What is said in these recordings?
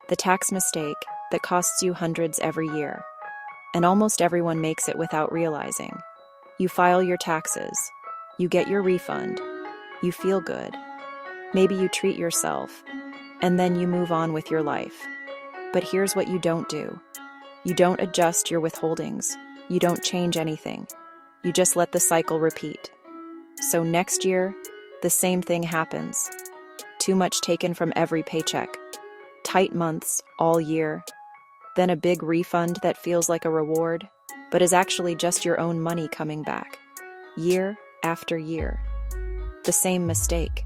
The tax mistake that costs you hundreds every year. And almost everyone makes it without realizing. You file your taxes. You get your refund. You feel good. Maybe you treat yourself. And then you move on with your life. But here's what you don't do. You don't adjust your withholdings. You don't change anything. You just let the cycle repeat. So next year, the same thing happens. Too much taken from every paycheck. Tight months all year. Then a big refund that feels like a reward, but is actually just your own money coming back. Year after year. The same mistake.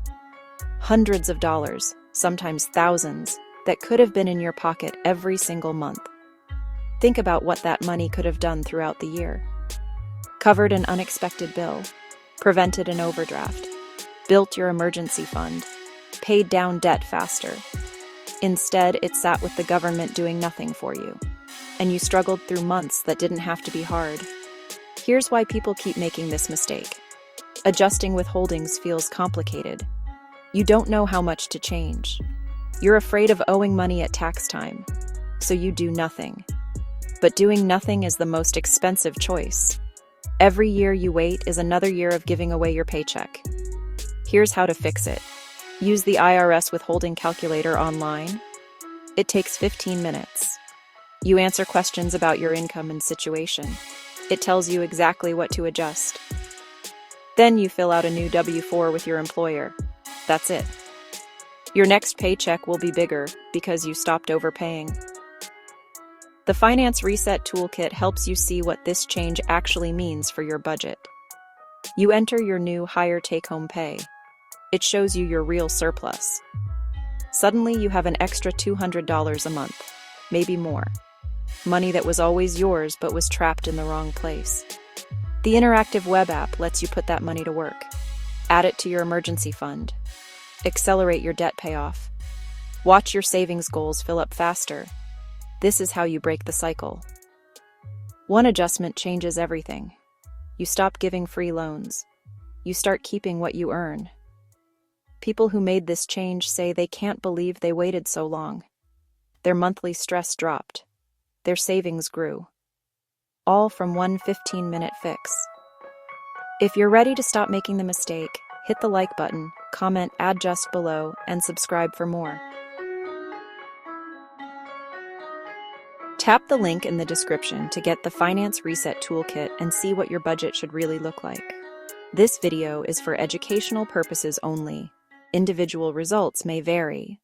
Hundreds of dollars, sometimes thousands, that could have been in your pocket every single month. Think about what that money could have done throughout the year. Covered an unexpected bill, prevented an overdraft, built your emergency fund, paid down debt faster. Instead, it sat with the government doing nothing for you, and you struggled through months that didn't have to be hard. Here's why people keep making this mistake. Adjusting withholdings feels complicated. You don't know how much to change. You're afraid of owing money at tax time, so you do nothing. But doing nothing is the most expensive choice. Every year you wait is another year of giving away your paycheck. Here's how to fix it. Use the IRS withholding calculator online. It takes 15 minutes. You answer questions about your income and situation. It tells you exactly what to adjust. Then you fill out a new W-4 with your employer. That's it. Your next paycheck will be bigger because you stopped overpaying. The Finance Reset Toolkit helps you see what this change actually means for your budget. You enter your new higher take-home pay. It shows you your real surplus. Suddenly you have an extra $200 a month, maybe more. Money that was always yours but was trapped in the wrong place. The interactive web app lets you put that money to work. Add it to your emergency fund. Accelerate your debt payoff. Watch your savings goals fill up faster. This is how you break the cycle. One adjustment changes everything. You stop giving free loans. You start keeping what you earn. People who made this change say they can't believe they waited so long. Their monthly stress dropped. Their savings grew. All from one 15-minute fix. If you're ready to stop making the mistake, hit the like button, comment "Adjust" below, and subscribe for more. Tap the link in the description to get the Finance Reset Toolkit and see what your budget should really look like. This video is for educational purposes only. Individual results may vary.